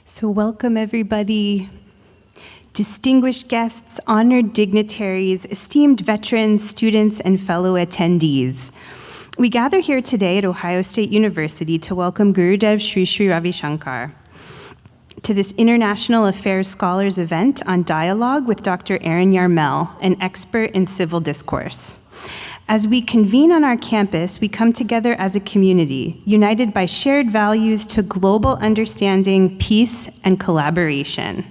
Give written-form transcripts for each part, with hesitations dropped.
So welcome everybody, distinguished guests, honored dignitaries, esteemed veterans, students, and fellow attendees. We gather here today at Ohio State University to welcome Gurudev Sri Sri Ravi Shankar to this International Affairs Scholars event on dialogue with Dr. Aaron Yarmel, an expert in civil discourse. As we convene on our campus, we come together as a community, united by shared values to global understanding, peace, and collaboration.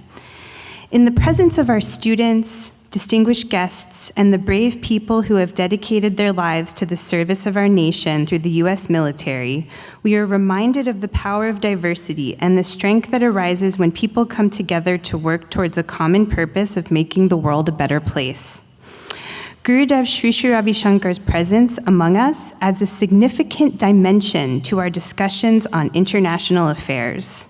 In the presence of our students, distinguished guests, and the brave people who have dedicated their lives to the service of our nation through the U.S. military, we are reminded of the power of diversity and the strength that arises when people come together to work towards a common purpose of making the world a better place. Gurudev Sri Sri Ravi Shankar's presence among us adds a significant dimension to our discussions on international affairs.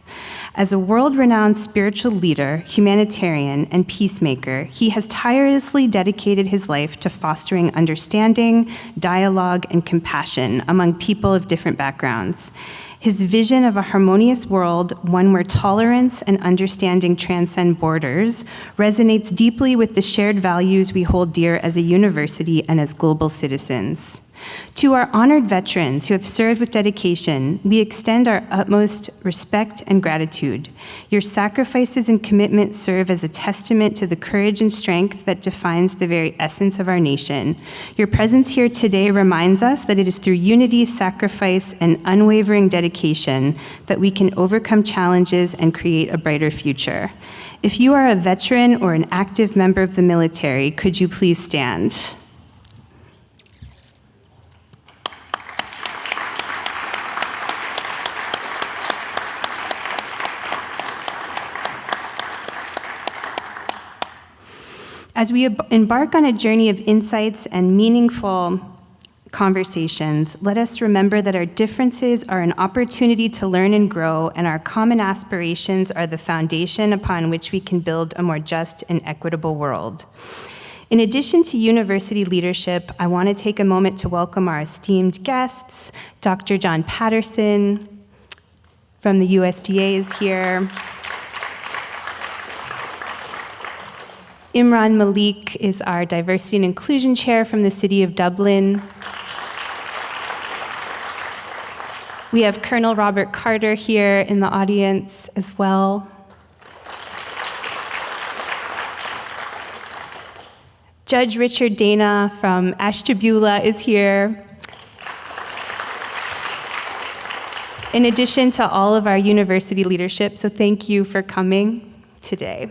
As a world-renowned spiritual leader, humanitarian, and peacemaker, he has tirelessly dedicated his life to fostering understanding, dialogue, and compassion among people of different backgrounds. His vision of a harmonious world, one where tolerance and understanding transcend borders, resonates deeply with the shared values we hold dear as a university and as global citizens. To our honored veterans who have served with dedication, we extend our utmost respect and gratitude. Your sacrifices and commitment serve as a testament to the courage and strength that defines the very essence of our nation. Your presence here today reminds us that it is through unity, sacrifice, and unwavering dedication that we can overcome challenges and create a brighter future. If you are a veteran or an active member of the military, could you please stand? As we embark on a journey of insights and meaningful conversations, let us remember that our differences are an opportunity to learn and grow, and our common aspirations are the foundation upon which we can build a more just and equitable world. In addition to university leadership, I want to take a moment to welcome our esteemed guests. Dr. John Patterson from the USDA is here. Imran Malik is our Diversity and Inclusion Chair from the City of Dublin. We have Colonel Robert Carter here in the audience as well. Judge Richard Dana from Ashtabula is here. In addition to all of our university leadership, so thank you for coming today.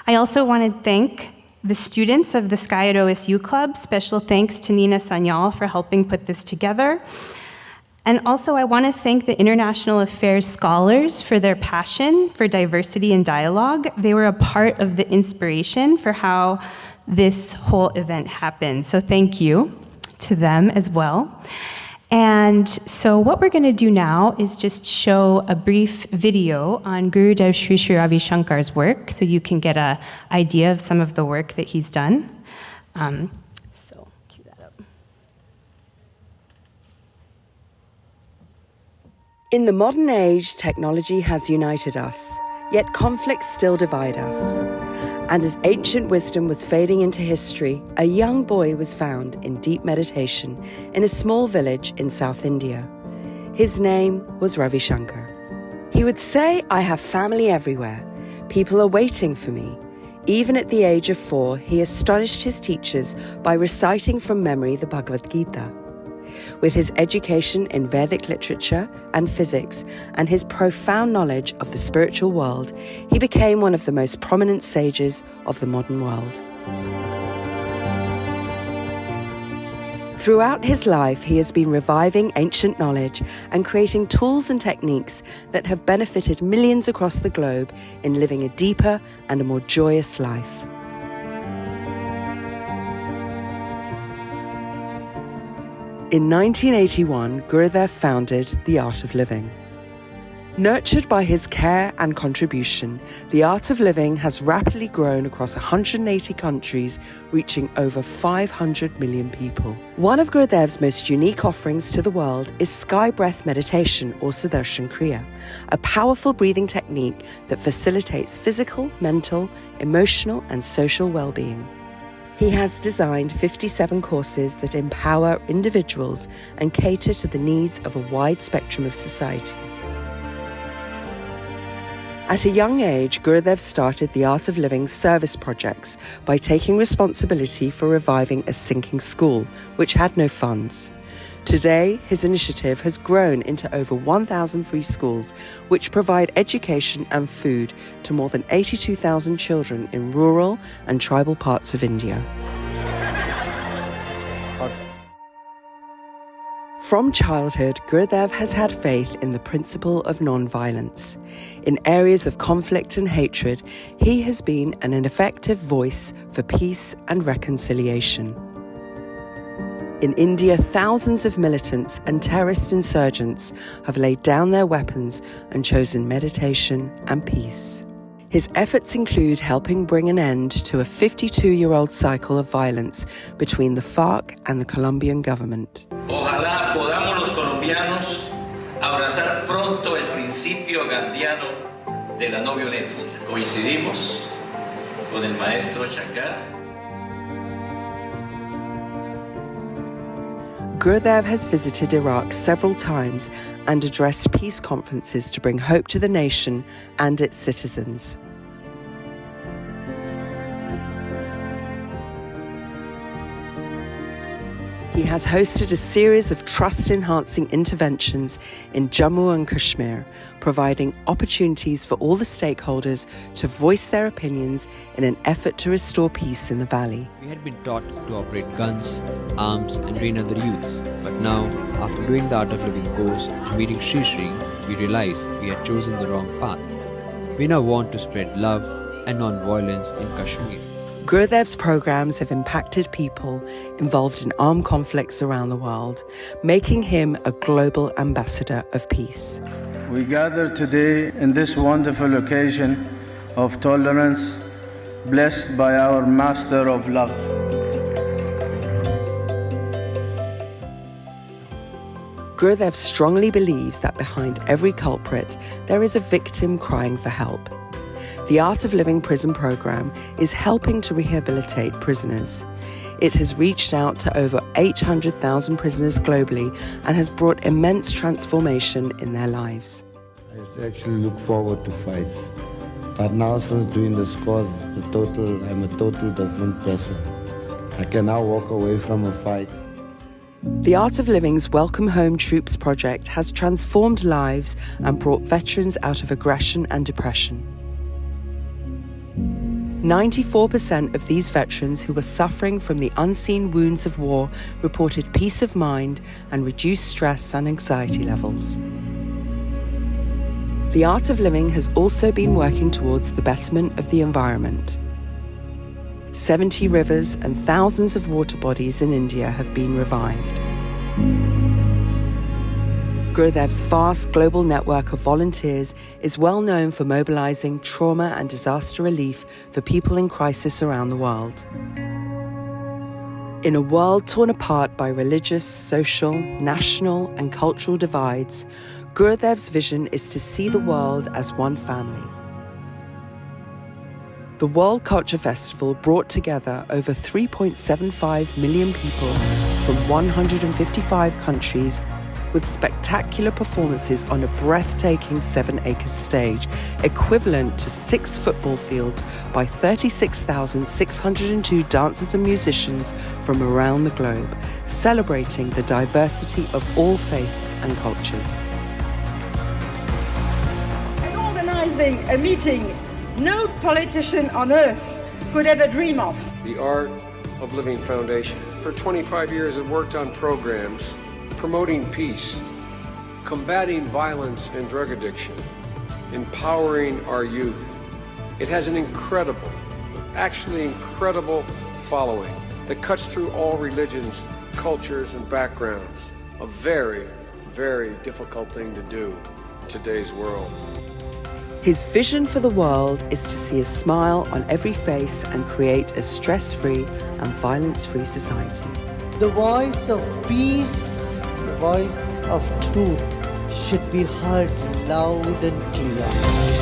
I also want to thank the students of the Sky at OSU Club. Special thanks to Nina Sanyal for helping put this together. And also I want to thank the International Affairs Scholars for their passion for diversity and dialogue. They were a part of the inspiration for how this whole event happened. So thank you to them as well. And so what we're going to do now is just show a brief video on Gurudev Sri Sri Ravi Shankar's work, so you can get an idea of some of the work that he's done. So cue that up. In the modern age, technology has united us, yet conflicts still divide us. And as ancient wisdom was fading into history, a young boy was found in deep meditation in a small village in South India. His name was Ravi Shankar. He would say, "I have family everywhere. People are waiting for me." Even at the age of 4, he astonished his teachers by reciting from memory the Bhagavad Gita. With his education in Vedic literature and physics and his profound knowledge of the spiritual world, he became one of the most prominent sages of the modern world. Throughout his life, he has been reviving ancient knowledge and creating tools and techniques that have benefited millions across the globe in living a deeper and a more joyous life. In 1981, Gurudev founded The Art of Living. Nurtured by his care and contribution, the Art of Living has rapidly grown across 180 countries, reaching over 500 million people. One of Gurudev's most unique offerings to the world is Sky Breath Meditation, or Sudarshan Kriya, a powerful breathing technique that facilitates physical, mental, emotional, and social well-being. He has designed 57 courses that empower individuals and cater to the needs of a wide spectrum of society. At a young age, Gurudev started the Art of Living service projects by taking responsibility for reviving a sinking school, which had no funds. Today, his initiative has grown into over 1,000 free schools, which provide education and food to more than 82,000 children in rural and tribal parts of India. From childhood, Gurudev has had faith in the principle of non-violence. In areas of conflict and hatred, he has been an effective voice for peace and reconciliation. In India, thousands of militants and terrorist insurgents have laid down their weapons and chosen meditation and peace. His efforts include helping bring an end to a 52-year-old cycle of violence between the FARC and the Colombian government. Ojalá podamos los colombianos abrazar pronto el principio gandiano de la no violencia. Coincidimos con el maestro Shankar. Gurudev has visited Iraq several times and addressed peace conferences to bring hope to the nation and its citizens. He has hosted a series of trust-enhancing interventions in Jammu and Kashmir, providing opportunities for all the stakeholders to voice their opinions in an effort to restore peace in the valley. We had been taught to operate guns, arms and train other youths. But now, after doing the Art of Living course and meeting Sri Sri, we realized we had chosen the wrong path. We now want to spread love and non-violence in Kashmir. Gurudev's programs have impacted people involved in armed conflicts around the world, making him a global ambassador of peace. We gather today in this wonderful occasion of tolerance, blessed by our Master of Love. Gurudev strongly believes that behind every culprit, there is a victim crying for help. The Art of Living prison program is helping to rehabilitate prisoners. It has reached out to over 800,000 prisoners globally and has brought immense transformation in their lives. I used to actually look forward to fights. But now since doing this course, I'm a total different person. I can now walk away from a fight. The Art of Living's Welcome Home Troops project has transformed lives and brought veterans out of aggression and depression. 94% of these veterans who were suffering from the unseen wounds of war reported peace of mind and reduced stress and anxiety levels. The Art of Living has also been working towards the betterment of the environment. 70 rivers and thousands of water bodies in India have been revived. Gurudev's vast global network of volunteers is well known for mobilizing trauma and disaster relief for people in crisis around the world. In a world torn apart by religious, social, national, and cultural divides, Gurudev's vision is to see the world as one family. The World Culture Festival brought together over 3.75 million people from 155 countries with spectacular performances on a breathtaking 7-acre stage, equivalent to 6 football fields, by 36,602 dancers and musicians from around the globe, celebrating the diversity of all faiths and cultures. And organizing a meeting no politician on earth could ever dream of. The Art of Living Foundation. For 25 years, it worked on programs promoting peace, combating violence and drug addiction, empowering our youth. It has an incredible following that cuts through all religions, cultures, and backgrounds. A very, very difficult thing to do. today's world. His vision for the world is to see a smile on every face and create a stress-free and violence-free society. The voice of peace, the voice of truth should be heard loud and clear.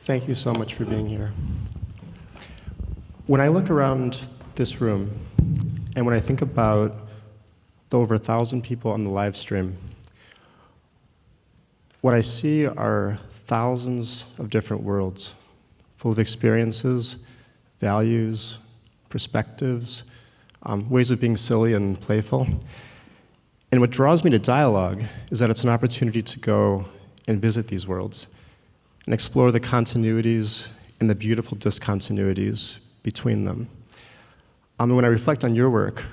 Thank you so much for being here. When I look around this room, and when I think about the over 1,000 people on the live stream, what I see are thousands of different worlds, full of experiences, values, perspectives, ways of being silly and playful. And what draws me to dialogue is that it's an opportunity to go and visit these worlds and explore the continuities and the beautiful discontinuities between them. And when I reflect on your work,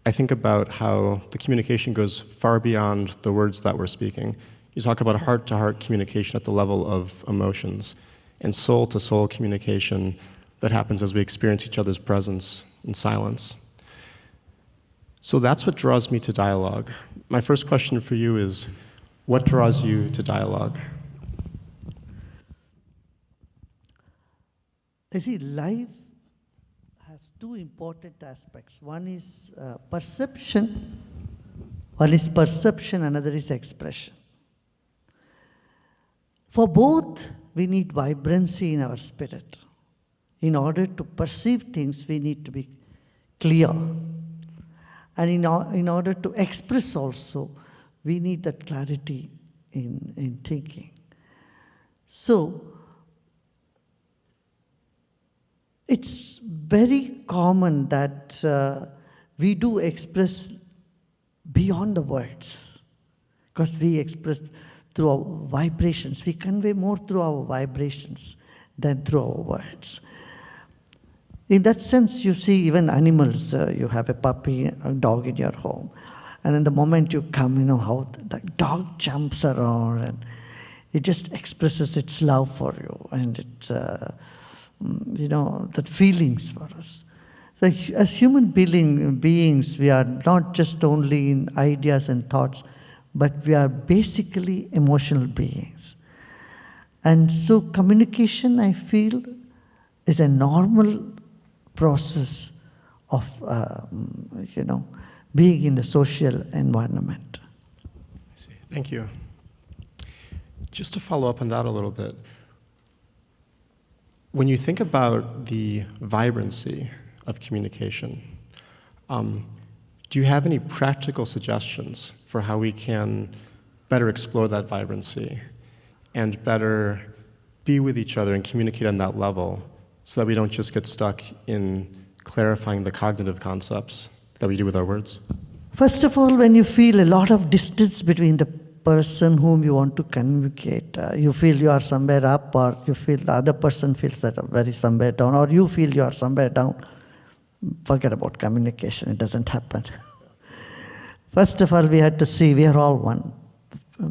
I think about how the communication goes far beyond the words that we're speaking. You talk about heart-to-heart communication at the level of emotions, and soul-to-soul communication that happens as we experience each other's presence in silence. So that's what draws me to dialogue. My first question for you is, what draws you to dialogue? You see, life has two important aspects. One is perception. One is perception, another is expression. For both, we need vibrancy in our spirit. In order to perceive things, we need to be clear. And in order to express also, we need that clarity in thinking. So, it's very common that we do express beyond the words, because we express through our vibrations. We convey more through our vibrations than through our words. In that sense, you see even animals, you have a puppy, a dog in your home, and then the moment you come, you know how the dog jumps around and it just expresses its love for you, and it's that feelings for us. So as human beings, we are not just only in ideas and thoughts, but we are basically emotional beings. And so communication, I feel, is a normal process of, being in the social environment. I see. Thank you. Just to follow up on that a little bit, when you think about the vibrancy of communication, do you have any practical suggestions for how we can better explore that vibrancy and better be with each other and communicate on that level so that we don't just get stuck in clarifying the cognitive concepts that we do with our words? First of all, when you feel a lot of distance between the person whom you want to communicate, you feel you are somewhere up, or you feel the other person feels that I'm very somewhere down, or you feel you are somewhere down, forget about communication, it doesn't happen. First of all, we had to see we are all one.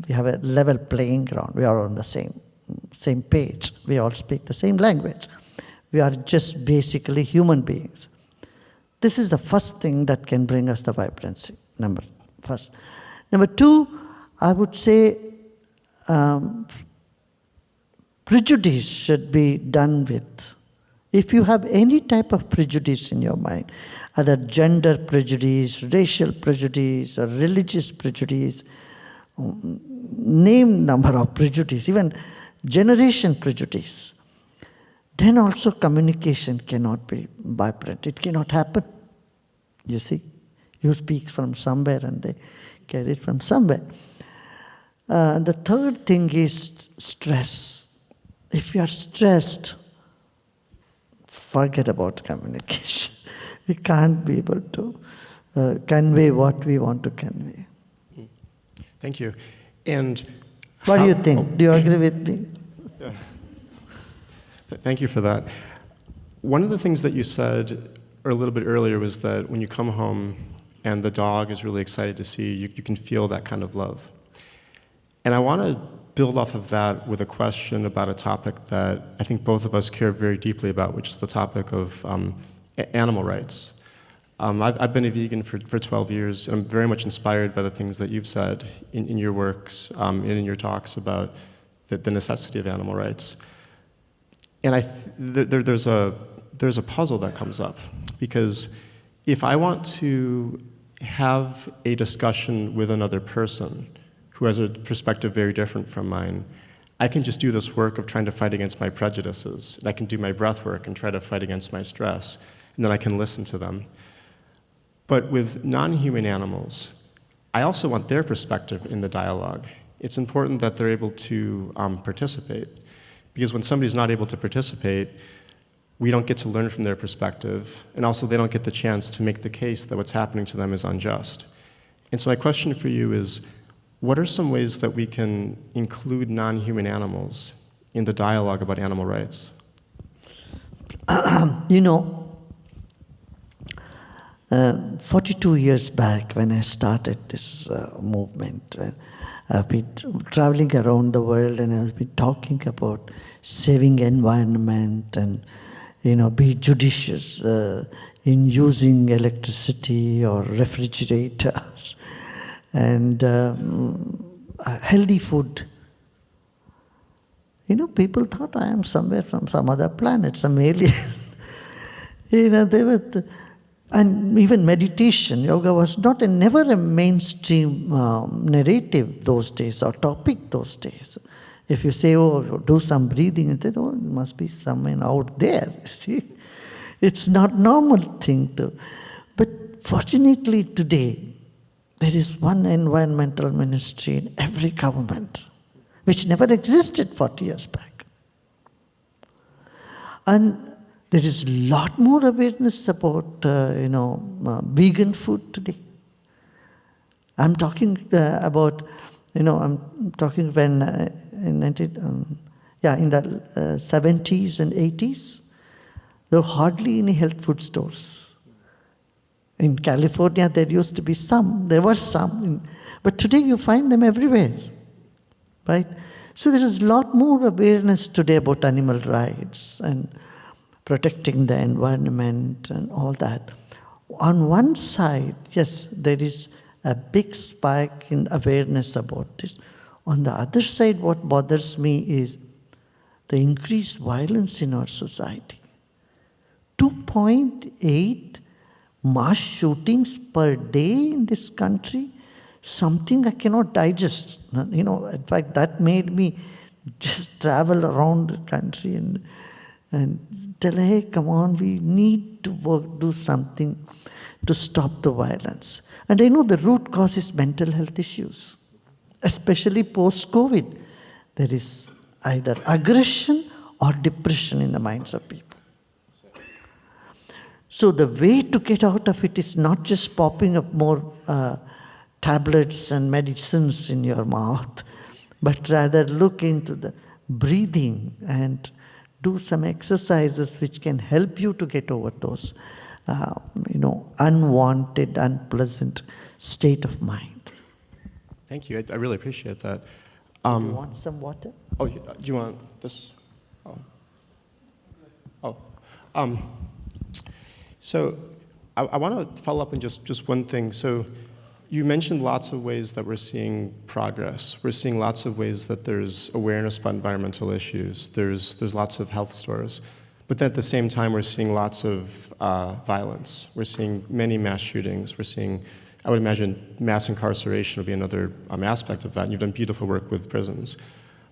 We have a level playing ground. We are on the same page. We all speak the same language. We are just basically human beings. This is the first thing that can bring us the vibrancy, number two, I would say prejudice should be done with. If you have any type of prejudice in your mind, either gender prejudice, racial prejudice, or religious prejudice, name number of prejudice, even generation prejudice, then also communication cannot be vibrant. It cannot happen. You see, you speak from somewhere and they get it from somewhere. The third thing is stress. If you are stressed, forget about communication. We can't be able to convey what we want to convey. Thank you. And what do you think? Do you agree with me? Yeah. Thank you for that. One of the things that you said a little bit earlier was that when you come home and the dog is really excited to see you, you can feel that kind of love. And I want to build off of that with a question about a topic that I think both of us care very deeply about, which is the topic of animal rights. I've been a vegan for 12 years, and I'm very much inspired by the things that you've said in your works and in your talks about the necessity of animal rights. And there's a puzzle that comes up, because if I want to have a discussion with another person who has a perspective very different from mine, I can just do this work of trying to fight against my prejudices, and I can do my breath work and try to fight against my stress, and then I can listen to them. But with non-human animals, I also want their perspective in the dialogue. It's important that they're able to participate, because when somebody's not able to participate, we don't get to learn from their perspective, and also they don't get the chance to make the case that what's happening to them is unjust. And so my question for you is, what are some ways that we can include non-human animals in the dialogue about animal rights? You know, 42 years back when I started this movement, I've been traveling around the world and I've been talking about saving environment and, be judicious in using electricity or refrigerators and healthy food. People thought I am somewhere from some other planet, some alien. They were... And even meditation, yoga was never a mainstream narrative those days or topic those days. If you say, do some breathing, and say, it must be someone out there. See, it's not normal thing to. But fortunately today, there is one environmental ministry in every government, which never existed 40 years back. And there is a lot more awareness about, vegan food today. I'm talking about, I'm talking when in the 70s and 80s, there were hardly any health food stores. In California, there used to be some. There were some, but today you find them everywhere, right? So there is a lot more awareness today about animal rights and protecting the environment and all that. On one side, yes, there is a big spike in awareness about this. On the other side, what bothers me is the increased violence in our society. 2.8 mass shootings per day in this country, something I cannot digest. In fact, that made me just travel around the country and tell, hey, come on, we need to do something to stop the violence. And I know the root cause is mental health issues, especially post-COVID. There is either aggression or depression in the minds of people. So the way to get out of it is not just popping up more tablets and medicines in your mouth, but rather look into the breathing and do some exercises which can help you to get over those, unwanted, unpleasant state of mind. Thank you. I really appreciate that. You want some water? Oh, do you want this? So I want to follow up on just one thing. So you mentioned lots of ways that we're seeing progress. We're seeing lots of ways that there's awareness about environmental issues. There's lots of health stores. But then at the same time, we're seeing lots of violence. We're seeing many mass shootings. We're seeing, I would imagine, mass incarceration would be another aspect of that. And you've done beautiful work with prisons.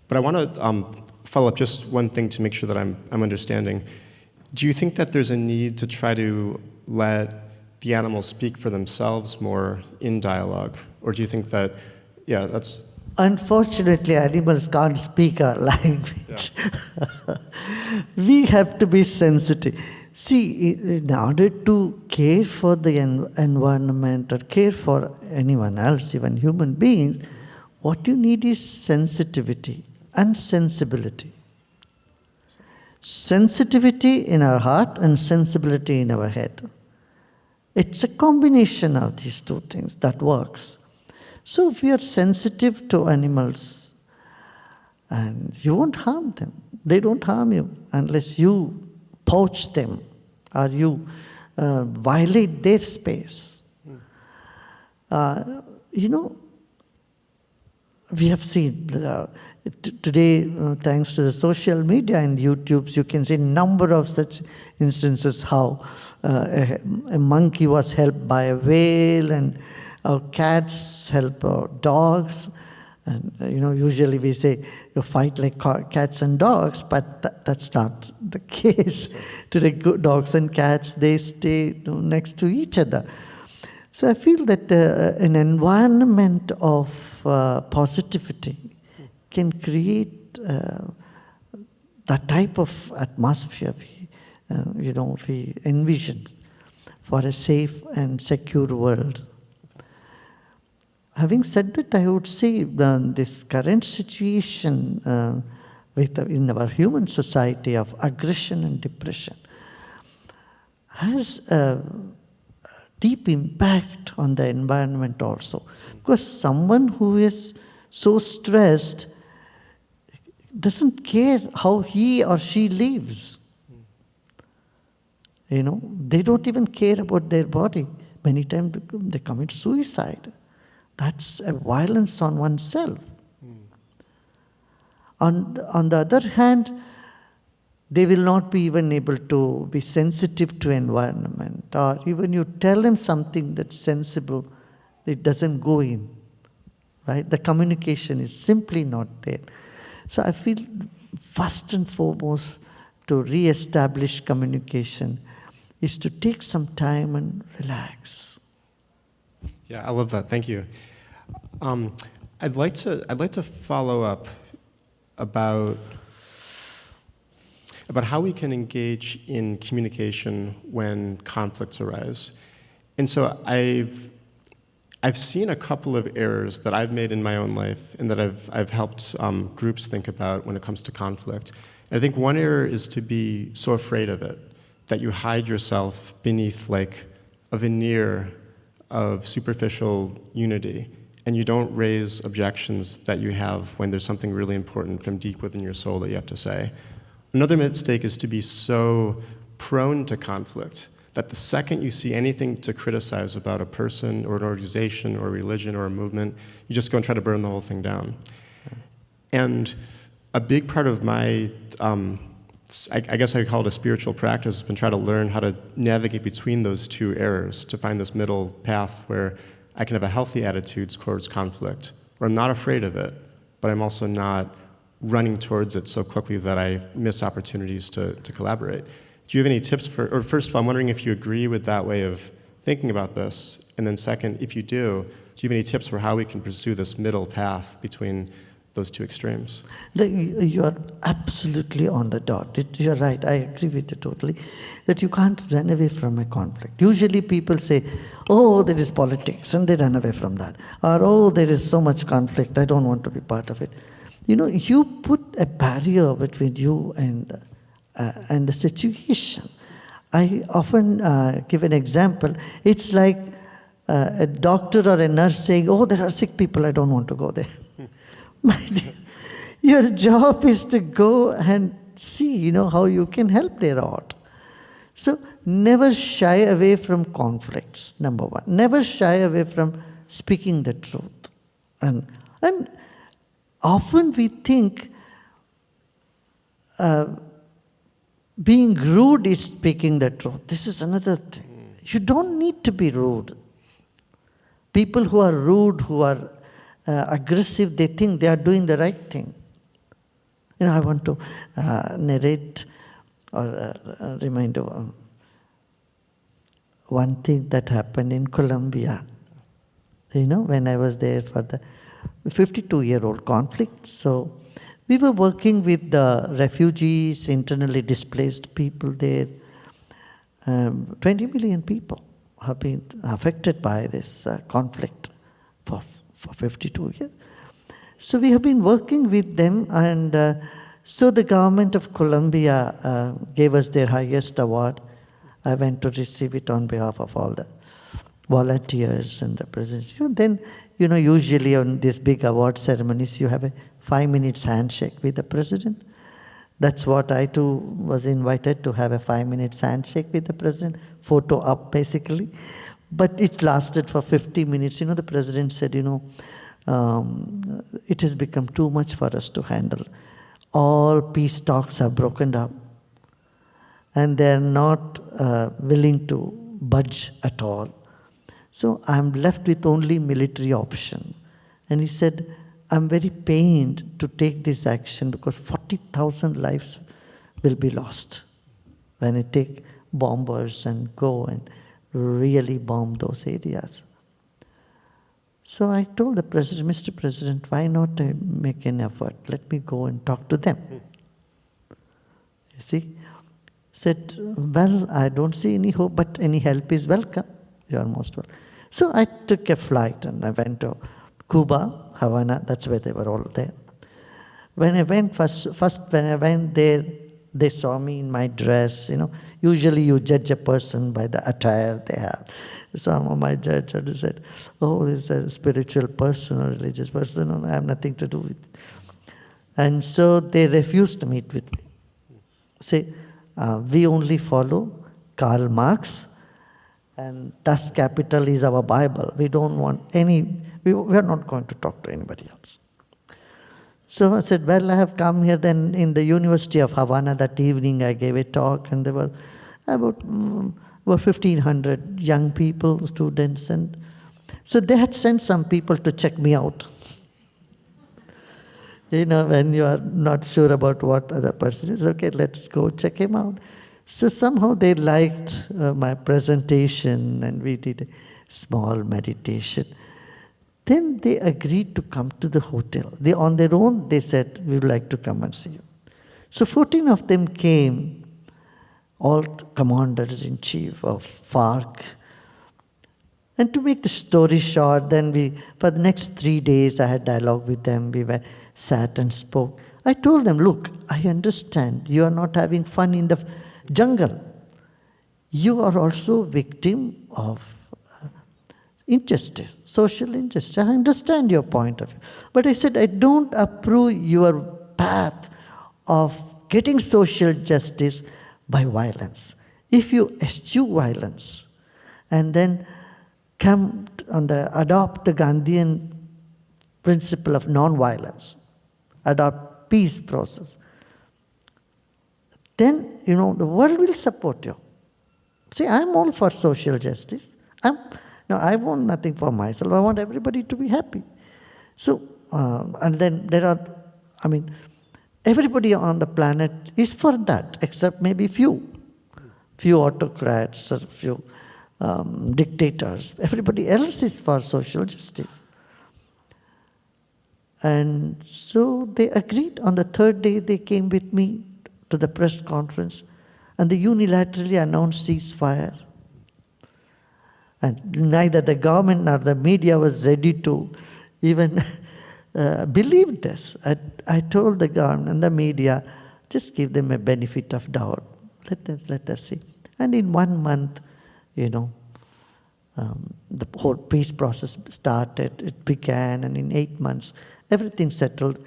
But I want to follow up just one thing to make sure that I'm understanding. Do you think that there's a need to try to let the animals speak for themselves more in dialogue? Or do you think that, Unfortunately, animals can't speak our language. We have to be sensitive. See, in order to care for the environment or care for anyone else, even human beings, what you need is sensitivity and sensibility. Sensitivity in our heart and sensibility in our head. It's a combination of these two things that works. So if you are sensitive to animals, and you won't harm them. They don't harm you unless you poach them or you violate their space. We have seen today, thanks to the social media and YouTubes, you can see a number of such instances how a monkey was helped by a whale, and our cats help our dogs. And usually we say you fight like cats and dogs, but that's not the case. Today, dogs and cats, they stay next to each other. So I feel that an environment of positivity can create that type of atmosphere we envision for a safe and secure world. Having said that, I would say this current situation in our human society of aggression and depression has a deep impact on the environment also. Because someone who is so stressed doesn't care how he or she lives. They don't even care about their body. Many times they commit suicide. That's a violence on oneself. On the other hand, they will not be even able to be sensitive to environment, or even you tell them something that's sensible, it doesn't go in, right? The communication is simply not there. So I feel first and foremost to re-establish communication is to take some time and relax. Yeah, I love that. Thank you. I'd like to follow up about how we can engage in communication when conflicts arise. And so I've seen a couple of errors that I've made in my own life and that I've helped groups think about when it comes to conflict. And I think one error is to be so afraid of it that you hide yourself beneath like a veneer of superficial unity, and you don't raise objections that you have when there's something really important from deep within your soul that you have to say. Another mistake is to be so prone to conflict that the second you see anything to criticize about a person or an organization or a religion or a movement, you just go and try to burn the whole thing down. And a big part of my, I guess I call it a spiritual practice, has been trying to learn how to navigate between those two errors, to find this middle path where I can have a healthy attitude towards conflict, where I'm not afraid of it, but I'm also not running towards it so quickly that I miss opportunities to collaborate. Do you have any tips or first of all, I'm wondering if you agree with that way of thinking about this, and then second, if you do you have any tips for how we can pursue this middle path between those two extremes? You are absolutely on the dot. You're right, I agree with you totally, that you can't run away from a conflict. Usually people say, oh, there is politics, and they run away from that. Or, oh, there is so much conflict, I don't want to be part of it. You put a barrier between you and the situation. I often give an example. It's like a doctor or a nurse saying, oh, there are sick people, I don't want to go there. My dear, your job is to go and see, how you can help their art. So never shy away from conflicts, number one. Never shy away from speaking the truth. And often we think being rude is speaking the truth. This is another thing. You don't need to be rude. People who are rude, who are aggressive, they think they are doing the right thing. I want to narrate or remind of one thing that happened in Colombia. When I was there for the 52-year-old conflict. So we were working with the refugees, internally displaced people there. 20 million people have been affected by this conflict for 52 years. So we have been working with them, and so the government of Colombia gave us their highest award. I went to receive it on behalf of all the volunteers and representatives. Then, usually on these big award ceremonies, you have a 5 minutes handshake with the president. That's what I too was invited to have, a 5 minutes handshake with the president, photo up basically. But it lasted for 50 minutes. The president said, it has become too much for us to handle. All peace talks have broken down, and they're not willing to budge at all. So I'm left with only military option. And he said, I'm very pained to take this action because 40,000 lives will be lost when I take bombers and go and really bomb those areas. So I told the president, Mr. President, why not make an effort? Let me go and talk to them. You see? Said, well, I don't see any hope, but any help is welcome. You are most welcome. So I took a flight and I went to Cuba, Havana, that's where they were all there. When I went when I went there, they saw me in my dress, Usually you judge a person by the attire they have. Some of my judges said, oh, this is a spiritual person or religious person, and I have nothing to do with it. And so they refused to meet with me. Say, we only follow Karl Marx, and Das Kapital is our Bible. We don't want we are not going to talk to anybody else. So I said, well, I have come here. Then in the University of Havana that evening, I gave a talk, and there were about 1,500 young people, students. And so they had sent some people to check me out. When you are not sure about what other person is, okay, let's go check him out. So somehow they liked my presentation, and we did a small meditation. Then they agreed to come to the hotel. On their own, they said, we would like to come and see you. So 14 of them came, all commanders-in-chief of FARC. And to make the story short, then for the next 3 days, I had dialogue with them. We sat and spoke. I told them, look, I understand you are not having fun in the jungle. You are also victim of injustice, social injustice. I understand your point of view. But I said, I don't approve your path of getting social justice by violence. If you eschew violence and then adopt the Gandhian principle of non-violence, adopt peace process, then, the world will support you. See, I'm all for social justice. I want nothing for myself. I want everybody to be happy. So, and then there are, everybody on the planet is for that, except maybe few autocrats or few dictators. Everybody else is for social justice. And so they agreed. On the third day, they came with me to the press conference, and they unilaterally announced ceasefire. And neither the government nor the media was ready to even believe this. I told the government and the media, just give them a benefit of doubt. Let us see. And in 1 month, the whole peace process started. It began, and in 8 months, everything settled.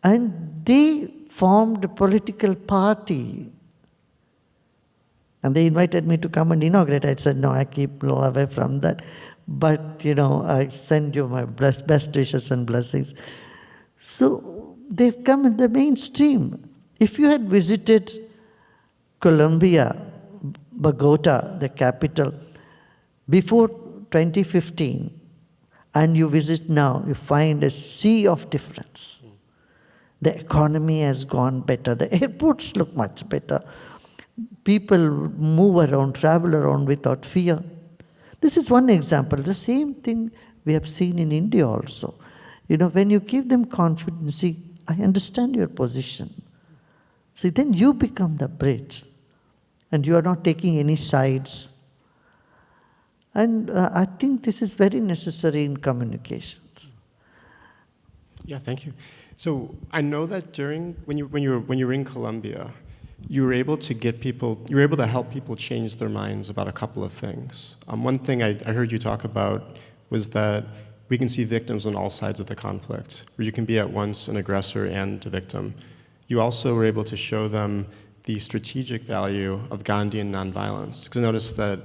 And they formed a political party. And they invited me to come and inaugurate. I said, no, I keep away from that. But, I send you my best wishes and blessings. So they've come in the mainstream. If you had visited Colombia, Bogota, the capital, before 2015, and you visit now, you find a sea of difference. The economy has gone better. The airports look much better. People move around, travel around without fear. This is one example. The same thing we have seen in India also. when you give them confidence, see, I understand your position. See, then you become the bridge. And you are not taking any sides. And I think this is very necessary in communications. Yeah, thank you. So I know that when you were in Colombia, you were able to help people change their minds about a couple of things. One thing I heard you talk about was that we can see victims on all sides of the conflict, where you can be at once an aggressor and a victim. You also were able to show them the strategic value of Gandhian nonviolence. Because I noticed that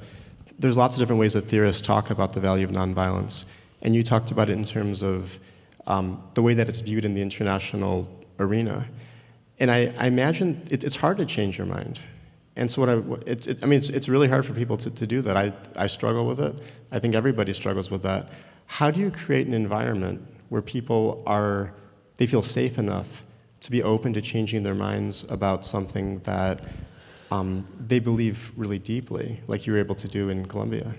there's lots of different ways that theorists talk about the value of nonviolence, and you talked about it in terms of the way that it's viewed in the international arena. And I imagine it's hard to change your mind. And so it's really hard for people to do that. I struggle with it. I think everybody struggles with that. How do you create an environment where people they feel safe enough to be open to changing their minds about something that they believe really deeply, like you were able to do in Colombia?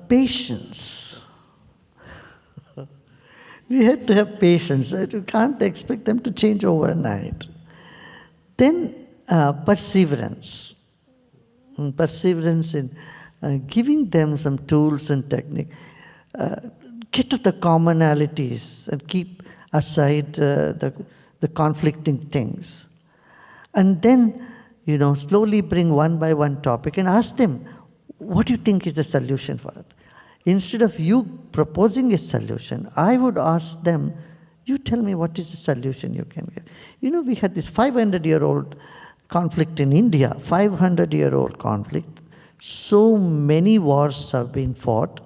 Patience. We have to have patience. You can't expect them to change overnight. Then perseverance. Perseverance in giving them some tools and technique. Get to the commonalities and keep aside the conflicting things. And then, slowly bring one by one topic and ask them, what do you think is the solution for it? Instead of you proposing a solution, I would ask them, you tell me what is the solution you can give. We had this 500-year-old conflict in India, 500-year-old conflict. So many wars have been fought.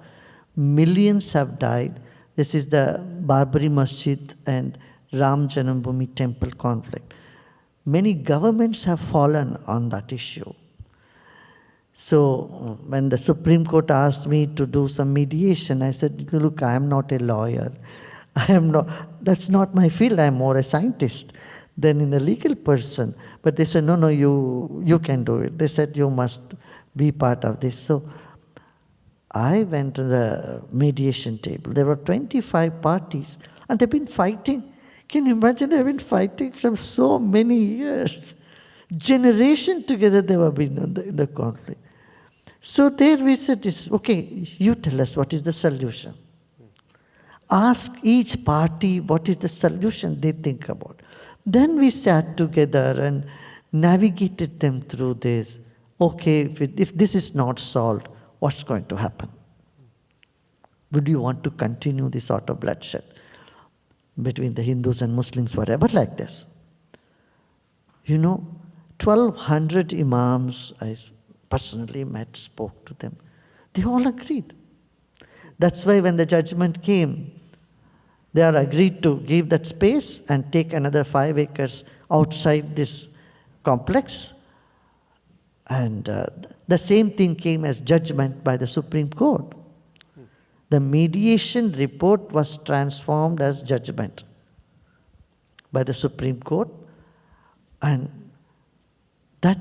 Millions have died. This is the Barbari Masjid and Ram Janambhoomi temple conflict. Many governments have fallen on that issue. So when the Supreme Court asked me to do some mediation, I said, look, I am not a lawyer. That's not my field. I am more a scientist than in the legal person. But they said, no, you can do it. They said, you must be part of this. So I went to the mediation table. There were 25 parties, and they've been fighting. Can you imagine? They've been fighting from so many years. Generation together they have been in the conflict. So there we said, okay, you tell us what is the solution. Ask each party what is the solution they think about. Then we sat together and navigated them through this. Okay, if this is not solved, what's going to happen? Would you want to continue this sort of bloodshed between the Hindus and Muslims forever like this? 1,200 imams I personally met, spoke to them. They all agreed. That's why when the judgment came, they are agreed to give that space and take another 5 acres outside this complex. And the same thing came as judgment by the Supreme Court. The mediation report was transformed as judgment by the Supreme Court, and that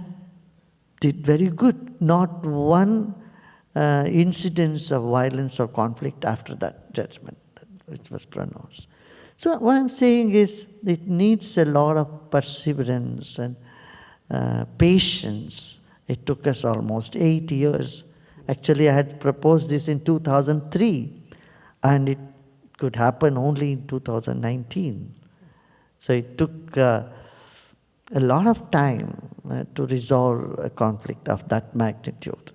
did very good. Not one incidence of violence or conflict after that judgment which was pronounced. So what I'm saying is it needs a lot of perseverance and patience. It took us almost 8 years. Actually, I had proposed this in 2003, and it could happen only in 2019. So it took a lot of time to resolve a conflict of that magnitude.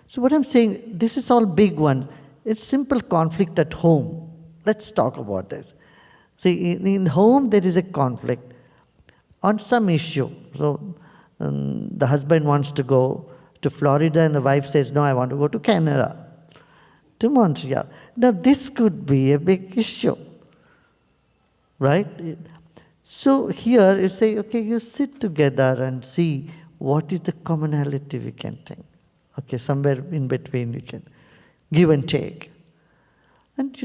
So what I'm saying, this is all big one. It's simple conflict at home. Let's talk about this. See, in home there is a conflict on some issue. So the husband wants to go to Florida and the wife says, no, I want to go to Canada, to Montreal. Now this could be a big issue, right? So here you say, okay, you sit together and see what is the commonality we can think. Okay, somewhere in between we can give and take. And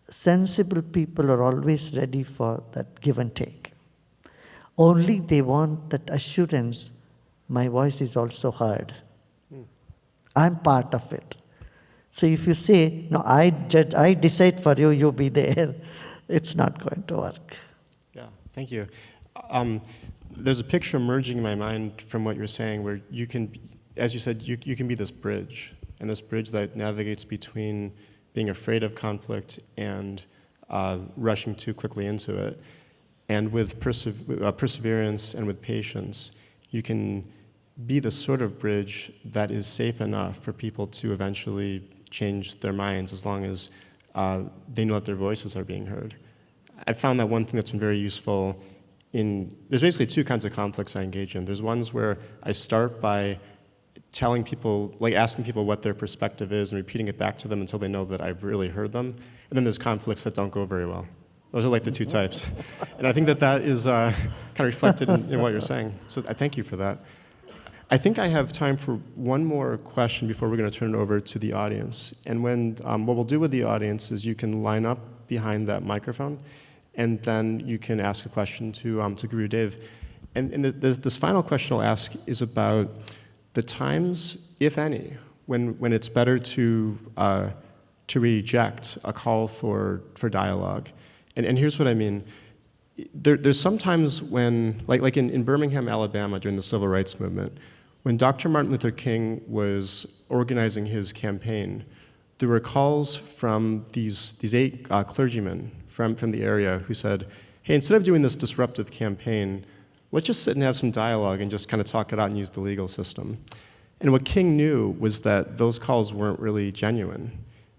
sensible people are always ready for that give and take. Only they want that assurance, my voice is also heard. I'm part of it. So if you say, no, I decide for you, you be there, it's not going to work. Yeah, thank you. There's a picture emerging in my mind from what you're saying where you can, as you said, you can be this bridge, and this bridge that navigates between being afraid of conflict and rushing too quickly into it. And with perseverance and with patience, you can be the sort of bridge that is safe enough for people to eventually change their minds as long as they know that their voices are being heard. I found that one thing that's been very useful there's basically two kinds of conflicts I engage in. There's ones where I start by telling people, like asking people what their perspective is and repeating it back to them until they know that I've really heard them. And then there's conflicts that don't go very well. Those are like the two types. And I think that is kind of reflected in what you're saying. So I thank you for that. I think I have time for one more question before we're going to turn it over to the audience. And what we'll do with the audience is you can line up behind that microphone, and then you can ask a question to Gurudev. And this final question I'll ask is about the times, if any, when it's better to reject a call for dialogue. And here's what I mean. There's sometimes when, like in Birmingham, Alabama, during the Civil Rights Movement, when Dr. Martin Luther King was organizing his campaign, there were calls from these 8 clergymen from the area who said, hey, instead of doing this disruptive campaign, let's just sit and have some dialogue and just kind of talk it out and use the legal system. And what King knew was that those calls weren't really genuine,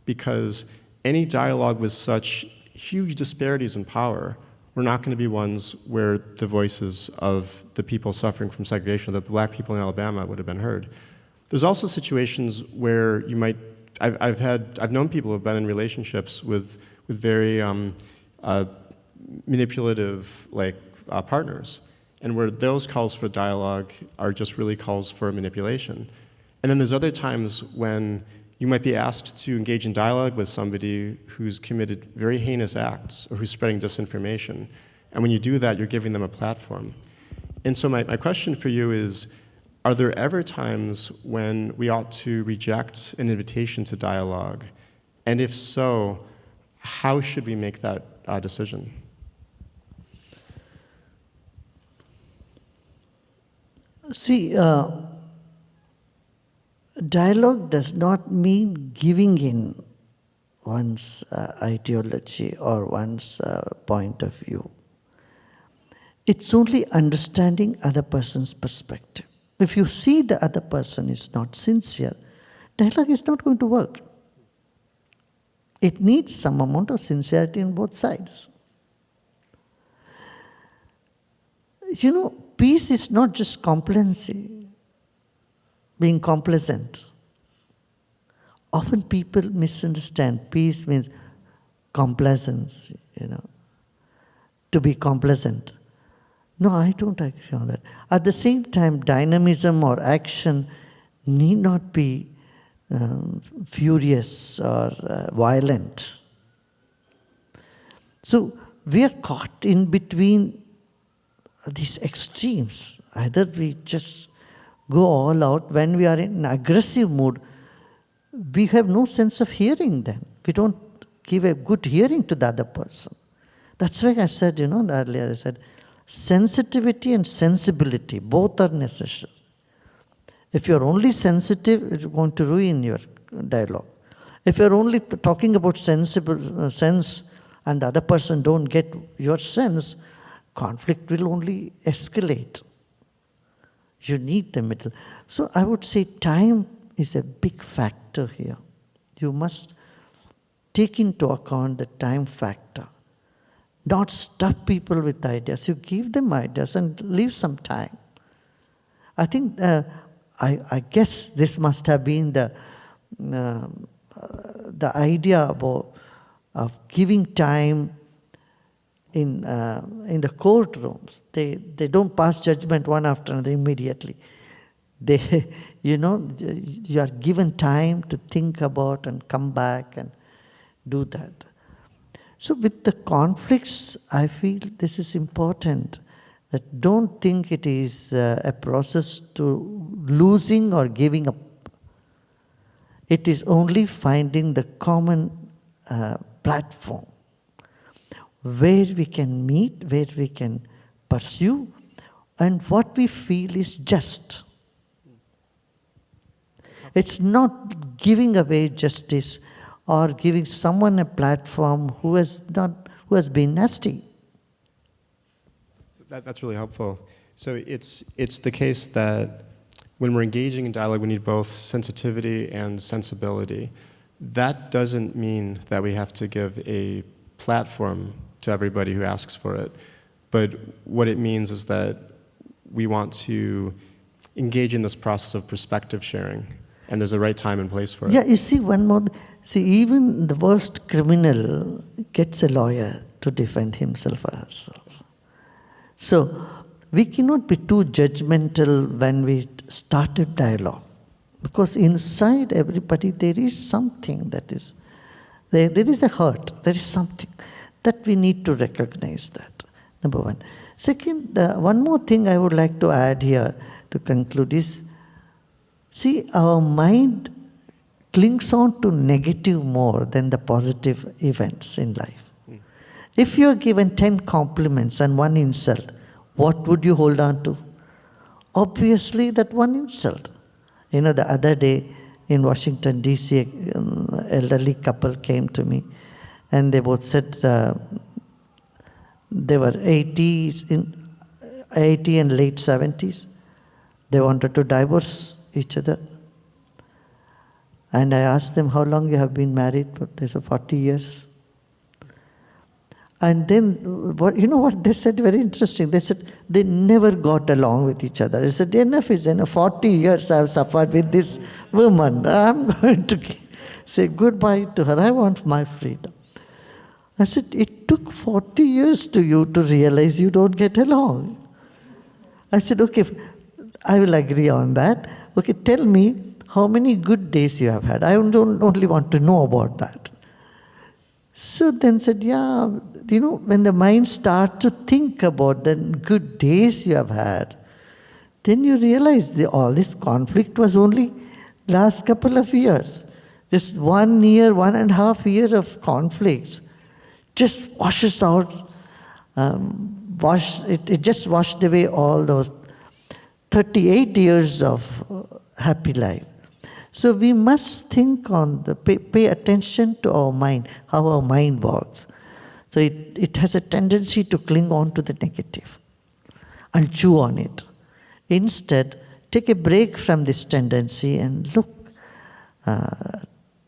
because any dialogue with such huge disparities in power were not going to be ones where the voices of the people suffering from segregation, the black people in Alabama, would have been heard. There's also situations where you might, I've known people who have been in relationships with very manipulative partners, and where those calls for dialogue are just really calls for manipulation. And then there's other times when you might be asked to engage in dialogue with somebody who's committed very heinous acts or who's spreading disinformation. And when you do that, you're giving them a platform. And so my question for you is, are there ever times when we ought to reject an invitation to dialogue? And if so, how should we make that decision? See, dialogue does not mean giving in one's ideology or one's point of view. It's only understanding other person's perspective. If you see the other person is not sincere, dialogue is not going to work. It needs some amount of sincerity on both sides. You know, peace is not just complacency, being complacent. Often people misunderstand peace means complacence, to be complacent. No, I don't agree on that. At the same time, dynamism or action need not be furious or violent. So we are caught in between these extremes. Either we just go all out. When we are in an aggressive mood, we have no sense of hearing them. We don't give a good hearing to the other person. That's why I said, earlier I said, sensitivity and sensibility, both are necessary. If you're only sensitive, it's going to ruin your dialogue. If you're only talking about sense and the other person don't get your sense, conflict will only escalate. You need the middle. So I would say time is a big factor here. You must take into account the time factor. Not stuff people with ideas. You give them ideas and leave some time. I think, I guess this must have been the idea of giving time in the courtrooms. They don't pass judgment one after another immediately. You are given time to think about and come back and do that. So with the conflicts, I feel this is important, that don't think it is a process to losing or giving up. It is only finding the common platform where we can meet, where we can pursue, and what we feel is just. It's not giving away justice or giving someone a platform who has been nasty. That's really helpful. So it's the case that when we're engaging in dialogue, we need both sensitivity and sensibility. That doesn't mean that we have to give a platform to everybody who asks for it. But what it means is that we want to engage in this process of perspective sharing, and there's a right time and place for it. Yeah, you see, one more. See, even the worst criminal gets a lawyer to defend himself or herself. So we cannot be too judgmental when we start a dialogue, because inside everybody there is something that is, there is a hurt, there is something that we need to recognize that, number one. Second, one more thing I would like to add here to conclude is, see, our mind clings on to negative more than the positive events in life. If you are given 10 compliments and 1 insult, what would you hold on to? Obviously, that 1 insult. You know, the other day in Washington, D.C., an elderly couple came to me, and they both said they were 80 and late 70s. They wanted to divorce each other. And I asked them, how long you have been married? They said, 40 years. And then, you know what they said? Very interesting. They said they never got along with each other. I said, enough is enough. 40 years I have suffered with this woman. I'm going to say goodbye to her. I want my freedom. I said, it took 40 years to you to realize you don't get along. I said, okay, I will agree on that. Okay, tell me how many good days you have had. I don't only want to know about that. So then said, yeah, you know, when the mind starts to think about the good days you have had, then you realize all this conflict was only last couple of years. Just 1 year, 1.5 years of conflicts just washes out, it just washed away all those 38 years of happy life. So we must think on pay attention to our mind, how our mind works. So it has a tendency to cling on to the negative and chew on it. Instead, take a break from this tendency and look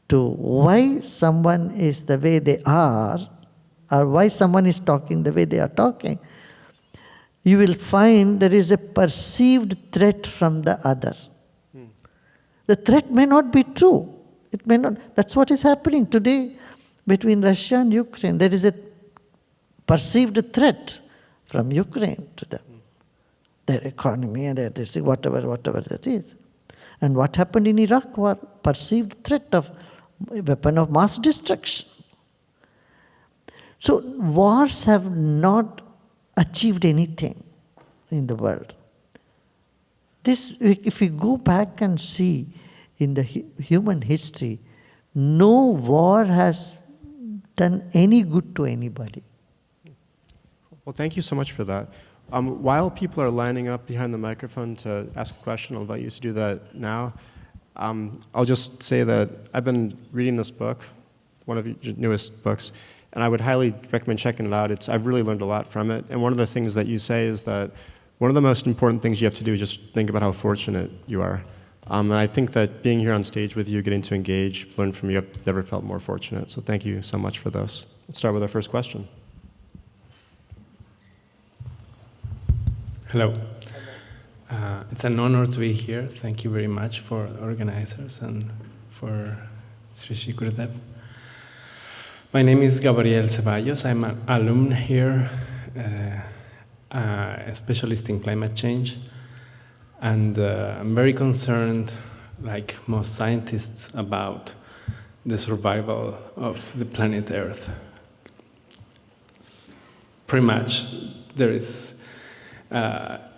to why someone is the way they are, or why someone is talking the way they are talking. You will find there is a perceived threat from the other. The threat may not be true. It may not. That's what is happening today between Russia and Ukraine. There is a perceived threat from Ukraine to them, their economy and their whatever that is. And what happened in Iraq was perceived threat of a weapon of mass destruction. So wars have not achieved anything in the world. This, if we go back and see in the human history, no war has done any good to anybody. Well, thank you so much for that. While people are lining up behind the microphone to ask a question, I'll invite you to do that now. I'll just say that I've been reading this book, one of your newest books, and I would highly recommend checking it out. I've really learned a lot from it. And one of the things that you say is that one of the most important things you have to do is just think about how fortunate you are. And I think that being here on stage with you, getting to engage, learn from you, I've never felt more fortunate. So thank you so much for this. Let's start with our first question. Hello. It's an honor to be here. Thank you very much for the organizers and for Sri Sri Gurudev. My name is Gabriel Ceballos. I'm an alumni here, a specialist in climate change. And I'm very concerned, like most scientists, about the survival of the planet Earth. Pretty much there is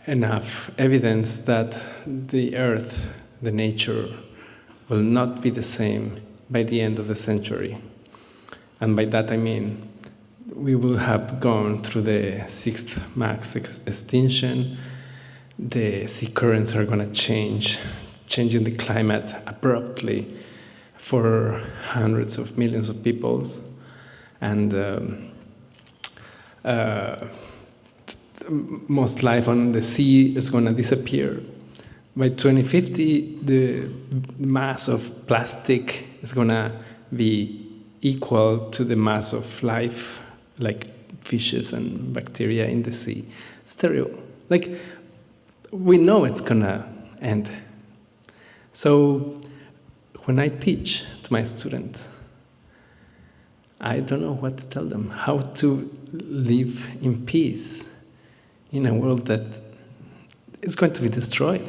enough evidence that the Earth, the nature, will not be the same by the end of the century. And by that I mean we will have gone through the sixth mass extinction. The sea currents are going to change, changing the climate abruptly for hundreds of millions of people. And most life on the sea is going to disappear. By 2050, the mass of plastic is going to be equal to the mass of life, like fishes and bacteria in the sea. It's terrible. Like, we know it's going to end. So when I teach to my students, I don't know what to tell them, how to live in peace in a world that is going to be destroyed.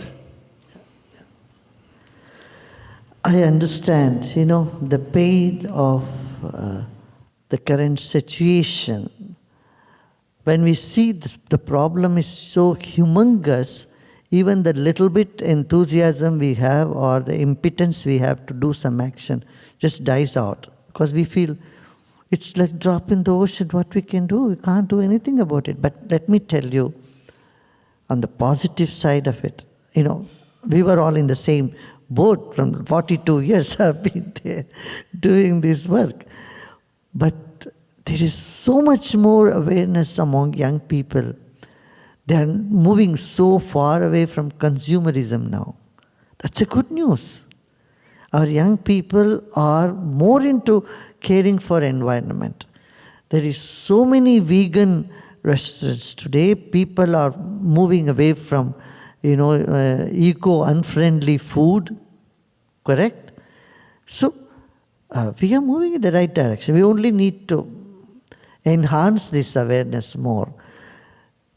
I understand, the pain of the current situation. When we see the problem is so humongous, even the little bit enthusiasm we have or the impotence we have to do some action just dies out. Because we feel it's like drop in the ocean, what we can do? We can't do anything about it. But let me tell you, on the positive side of it, we were all in the same boat from 42 years I've been there doing this work. But there is so much more awareness among young people. They are moving so far away from consumerism now. That's a good news. Our young people are more into caring for environment. There is so many vegan restaurants today. People are moving away from eco-unfriendly food, correct? So, we are moving in the right direction. We only need to enhance this awareness more.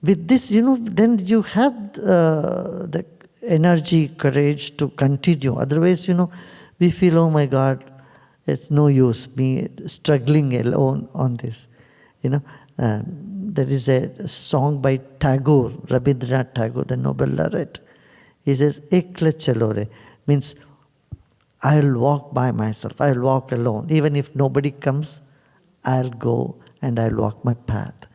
With this, then you have the energy, courage to continue. Otherwise, we feel, oh my God, it's no use me struggling alone on this. There is a song by Tagore, Rabindranath Tagore, the Nobel laureate. He says, "Ekla chalore," means I'll walk by myself. I'll walk alone. Even if nobody comes, I'll go and I'll walk my path.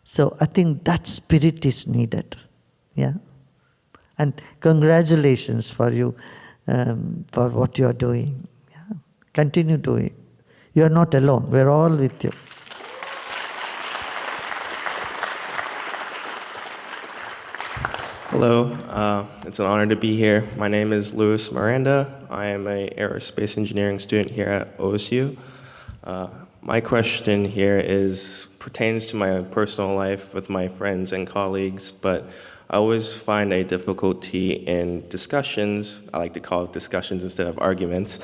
So I think that spirit is needed. Yeah. And congratulations for you for what you are doing. Yeah. Continue doing. You are not alone. We're all with you. Hello, it's an honor to be here. My name is Luis Miranda. I am an aerospace engineering student here at OSU. My question here pertains to my personal life with my friends and colleagues, but I always find a difficulty in discussions. I like to call it discussions instead of arguments.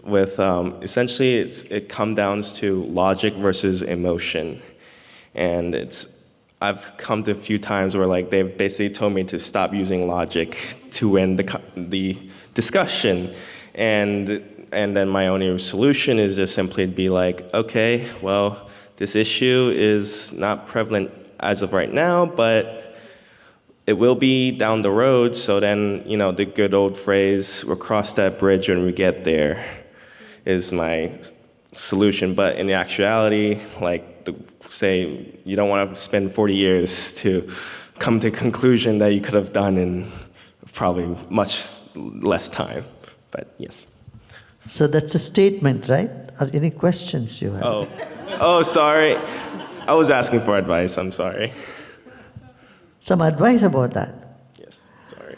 With essentially, it comes down to logic versus emotion, and I've come to a few times where they've basically told me to stop using logic to win the discussion, and then my only solution is just simply to be like, okay, well, this issue is not prevalent as of right now, but it will be down the road. So then, the good old phrase, "We'll cross that bridge when we get there," is my solution. But in the actuality, say you don't want to spend 40 years to come to a conclusion that you could have done in probably much less time. But yes. So that's a statement, right? Are any questions you have? Oh, sorry. I was asking for advice. I'm sorry. Some advice about that? Yes, sorry.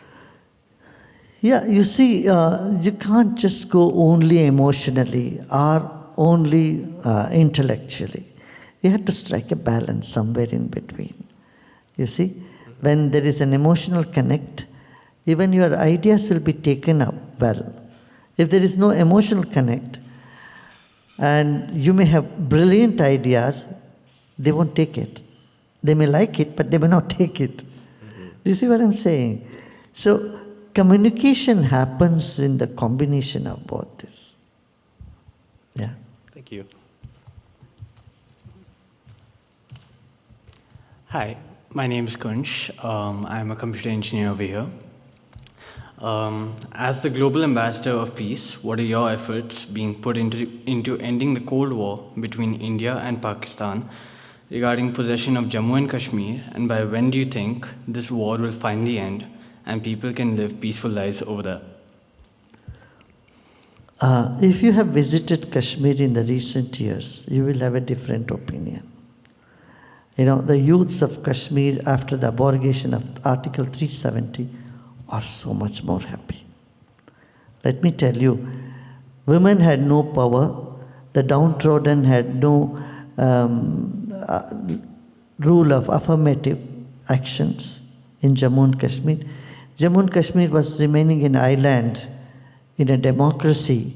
Yeah, you see, you can't just go only emotionally or only intellectually. You have to strike a balance somewhere in between. You see, when there is an emotional connect, even your ideas will be taken up well. If there is no emotional connect, and you may have brilliant ideas, they won't take it. They may like it, but they may not take it. Do you see what I'm saying? So communication happens in the combination of both this. Yeah. Thank you. Hi, my name is Kunsh. I'm a computer engineer over here. As the global ambassador of peace, what are your efforts being put into ending the Cold War between India and Pakistan regarding possession of Jammu and Kashmir, and by when do you think this war will finally end and people can live peaceful lives over there? If you have visited Kashmir in the recent years, you will have a different opinion. You know, the youths of Kashmir after the abrogation of Article 370 are so much more happy. Let me tell you, women had no power, the downtrodden had no rule of affirmative actions in Jammu and Kashmir. Jammu and Kashmir was remaining an island in a democracy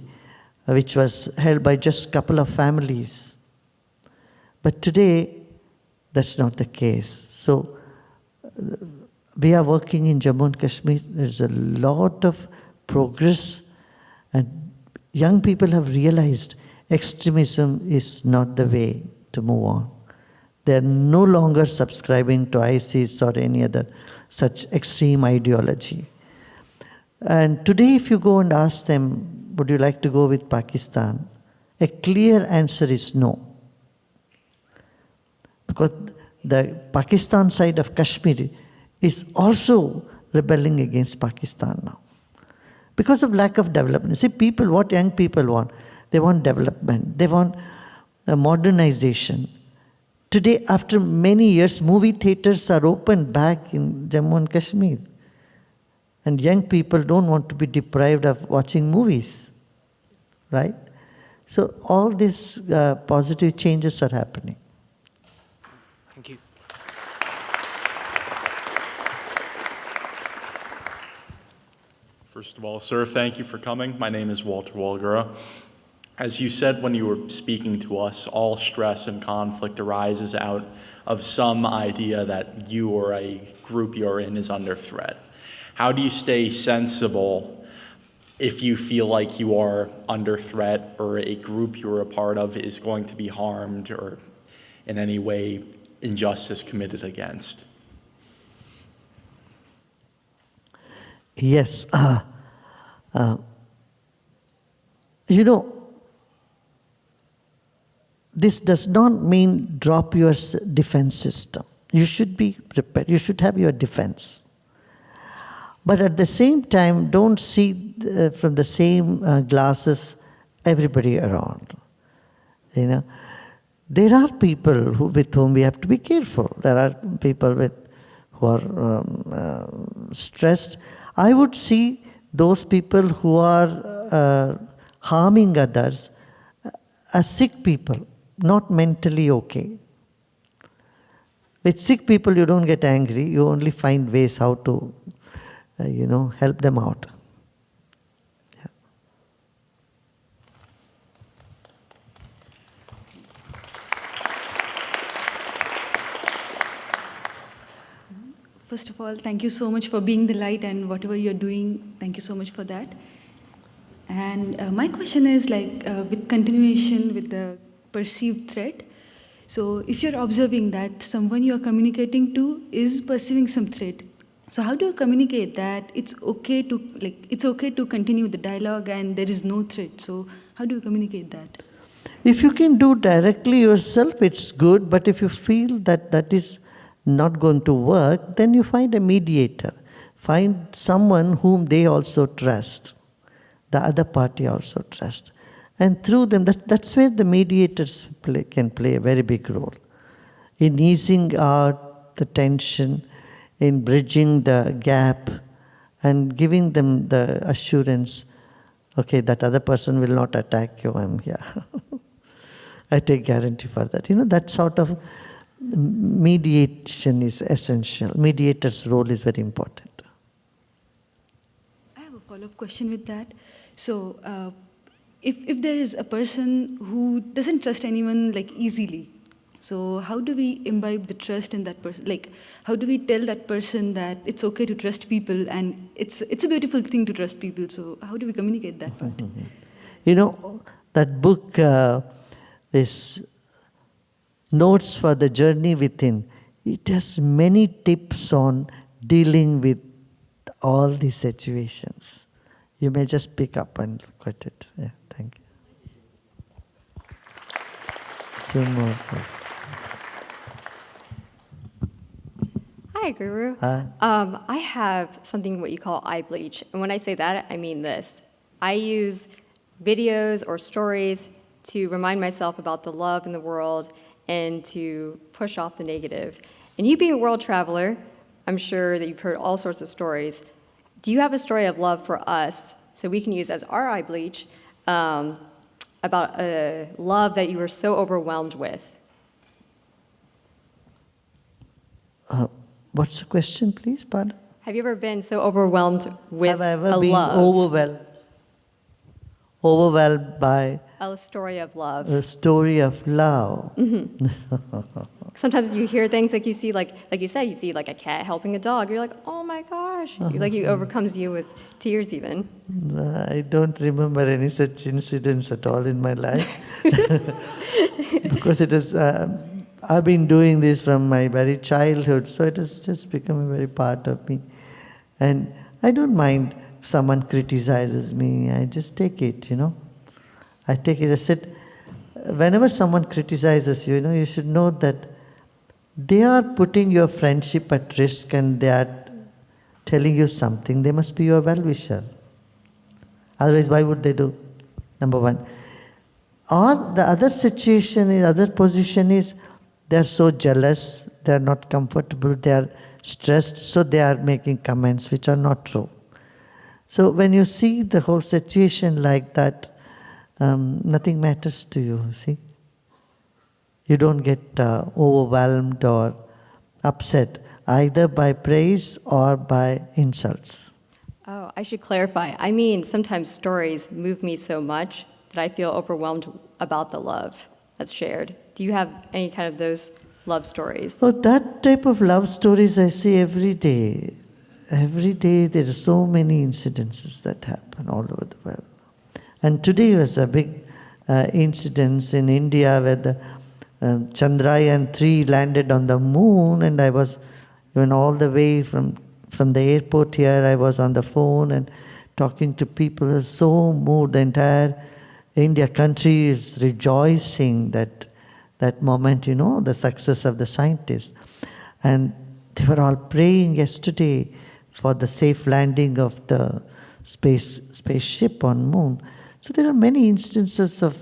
which was held by just a couple of families. But today, that's not the case. So, we are working in Jammu and Kashmir. There's a lot of progress, and young people have realized extremism is not the way to move on. They are no longer subscribing to ISIS or any other such extreme ideology. And today, if you go and ask them, would you like to go with Pakistan? A clear answer is no. Because the Pakistan side of Kashmir is also rebelling against Pakistan now. Because of lack of development. See, people, what young people want? They want development. They want modernization. Today, after many years, movie theaters are opened back in Jammu and Kashmir. And young people don't want to be deprived of watching movies, right? So all these positive changes are happening. Thank you. First of all, sir, thank you for coming. My name is Walter Walgura. As you said when you were speaking to us, all stress and conflict arises out of some idea that you or a group you're in is under threat. How do you stay sensible if you feel like you are under threat or a group you're a part of is going to be harmed or in any way injustice committed against? Yes. You know, this does not mean drop your defense system. You should be prepared. You should have your defense. But at the same time, don't see from the same glasses everybody around. You know, there are people with whom we have to be careful. There are people who are stressed. I would see those people who are harming others as sick people, not mentally okay. With sick people, you don't get angry. You only find ways how to, help them out. Yeah. First of all, thank you so much for being the light and whatever you're doing. Thank you so much for that. And my question is with continuation with the perceived threat. So if you're observing that someone you're communicating to is perceiving some threat, so how do you communicate that it's okay to continue the dialogue and there is no threat? So how do you communicate that? If you can do directly yourself, it's good. But if you feel that that is not going to work, then you find a mediator. Find someone whom they also trust. The other party also trusts. And through them, that's where the mediators can play a very big role. In easing out the tension, in bridging the gap, and giving them the assurance, okay, that other person will not attack you, I'm here. I take guarantee for that. That sort of mediation is essential. Mediator's role is very important. I have a follow-up question with that. So, if there is a person who doesn't trust anyone easily, so how do we imbibe the trust in that person? How do we tell that person that it's okay to trust people and it's a beautiful thing to trust people? So how do we communicate that part? That book, this Notes for the Journey Within, it has many tips on dealing with all these situations. You may just pick up and look at it. Yeah, thank you. Two more. Hi, Guru. Hi. I have something what you call eye bleach. And when I say that, I mean this. I use videos or stories to remind myself about the love in the world and to push off the negative. And you being a world traveler, I'm sure that you've heard all sorts of stories. Do you have a story of love for us so we can use as our eye bleach about a love that you were so overwhelmed with? What's the question, please? Pardon? Have you ever been so overwhelmed with Have I ever a been love? overwhelmed by A story of love. a story of love? Sometimes you hear things like you see, like you said, you see like a cat helping a dog. You're like, oh my gosh! Like it overcomes you with tears even. I don't remember any such incidents at all in my life. Because it is, I've been doing this from my very childhood, so it has just become a very part of me. And I don't mind if someone criticizes me, I just take it, I take it. I said, whenever someone criticizes you, you should know that they are putting your friendship at risk and they are telling you something. They must be your well-wisher. Otherwise, why would they do? Number one. Or the other situation, other position is, they are so jealous, they are not comfortable, they are stressed, so they are making comments which are not true. So when you see the whole situation like that, nothing matters to you, see? You don't get overwhelmed or upset either by praise or by insults. Oh, I should clarify. I mean, sometimes stories move me so much that I feel overwhelmed about the love that's shared. Do you have any kind of those love stories? Oh, that type of love stories I see every day. Every day there are so many incidences that happen all over the world. And today was a big incident in India where the Chandrayaan-3 landed on the moon, and I was even all the way from the airport here, I was on the phone and talking to people. I was so moved. The entire India country is rejoicing that moment, the success of the scientists. And they were all praying yesterday for the safe landing of the spaceship on moon. So there are many instances of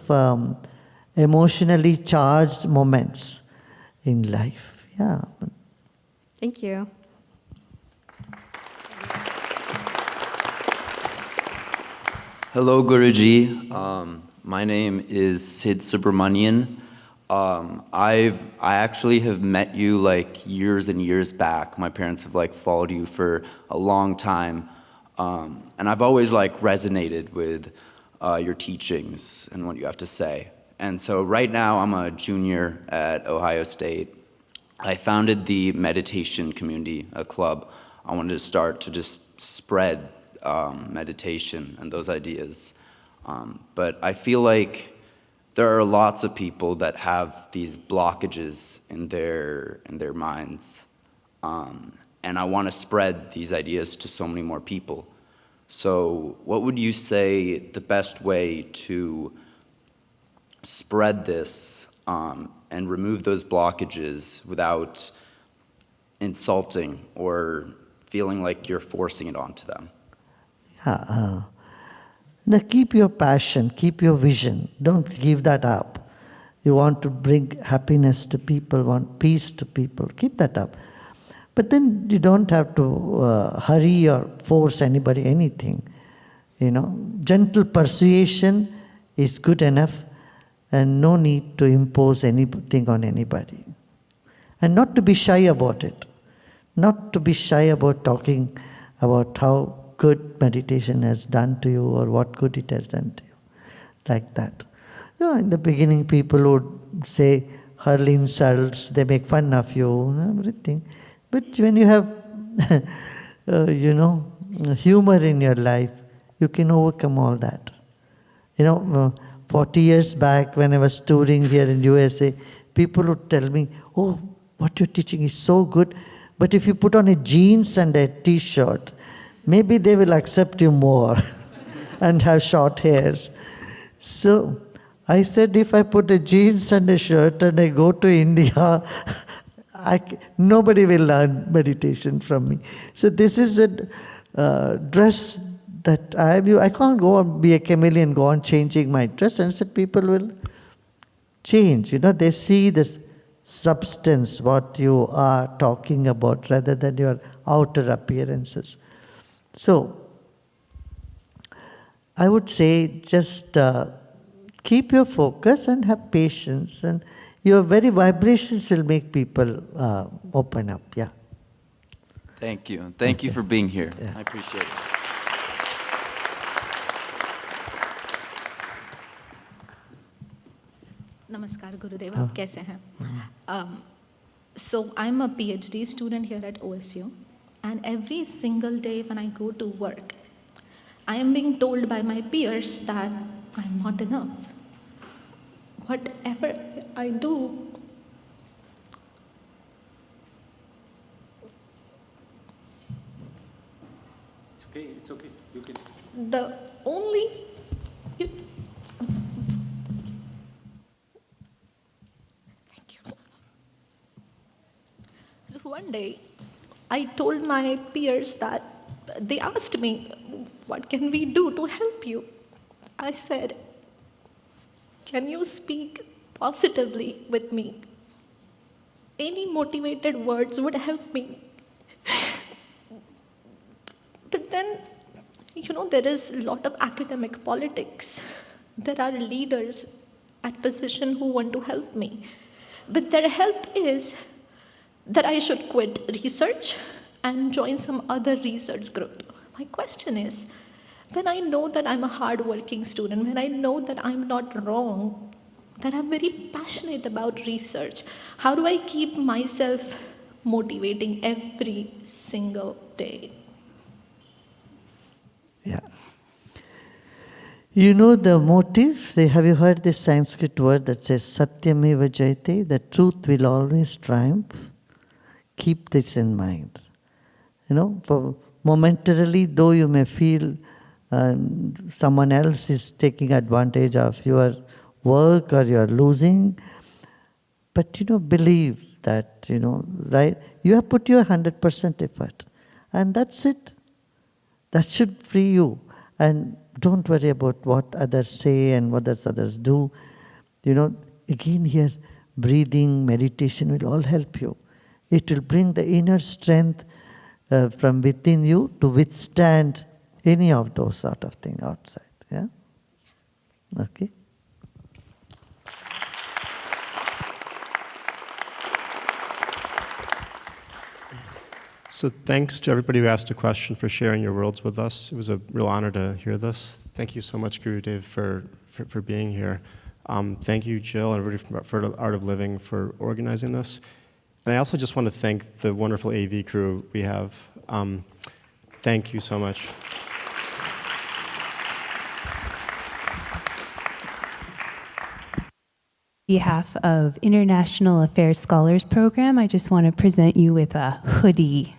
emotionally charged moments in life. Yeah. Thank you. Hello, Guruji. My name is Sid Subramanian. I actually have met you like years and years back. My parents have followed you for a long time. And I've always resonated with your teachings and what you have to say. And so right now I'm a junior at Ohio State. I founded the meditation community, a club. I wanted to start to just spread meditation and those ideas. But I feel like there are lots of people that have these blockages in their minds. And I want to spread these ideas to so many more people. So what would you say the best way to spread this and remove those blockages without insulting or feeling like you're forcing it onto them? Yeah. Now keep your passion, keep your vision. Don't give that up. You want to bring happiness to people, want peace to people. Keep that up. But then you don't have to hurry or force anybody anything. Gentle persuasion is good enough, and no need to impose anything on anybody. And not to be shy about it. Not to be shy about talking about how good meditation has done to you or what good it has done to you. Like that. In the beginning, people would say, hurl insults, they make fun of you, everything. But when you have, humor in your life, you can overcome all that. 40 years back when I was touring here in USA, people would tell me, oh, what you're teaching is so good, but if you put on a jeans and a t-shirt, maybe they will accept you more and have short hairs. So I said, if I put a jeans and a shirt and I go to India, nobody will learn meditation from me. So this is a dress that I can't go and be a chameleon, go on changing my dress. And said people will change. They see this substance, what you are talking about, rather than your outer appearances. So I would say just keep your focus and have patience, and your very vibrations will make people open up. Yeah. Thank you. Thank you for being here. I appreciate it. Namaskar, Gurudev. आप कैसे हैं? So I'm a PhD student here at OSU, and every single day when I go to work, I am being told by my peers that I'm not enough. Whatever I do, It's okay, it's okay. You can. the only So one day, I told my peers that they asked me, what can we do to help you? I said, can you speak positively with me? Any motivated words would help me. But then, there is a lot of academic politics. There are leaders at position who want to help me. But their help is that I should quit research and join some other research group. My question is, when I know that I'm a hardworking student, when I know that I'm not wrong, that I'm very passionate about research, how do I keep myself motivating every single day? Yeah. The motive, have you heard this Sanskrit word that says Satyameva Jayate, the truth will always triumph? Keep this in mind. For momentarily, though you may feel someone else is taking advantage of your work or you're losing, but believe that, right? You have put your 100% effort, and that's it. That should free you. And don't worry about what others say and what others do. Again here, breathing, meditation will all help you. It will bring the inner strength from within you to withstand any of those sort of things outside. Yeah? Okay? So thanks to everybody who asked a question for sharing your worlds with us. It was a real honor to hear this. Thank you so much, Gurudev, for being here. Thank you, Jill, and everybody for the Art of Living for organizing this. And I also just want to thank the wonderful AV crew we have. Thank you so much. On behalf of International Affairs Scholars Program, I just want to present you with a hoodie.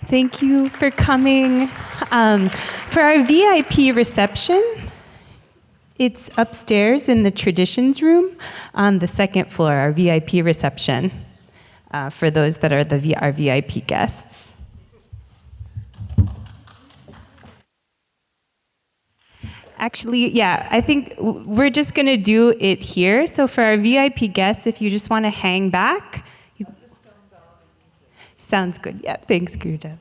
Thank you for coming. For our VIP reception, it's upstairs in the Traditions Room on the second floor, our VIP reception, for those that are our VIP guests. Actually, yeah, I think we're just going to do it here. So for our VIP guests, if you just want to hang back. Sounds good. Yeah, thanks, Gurudev.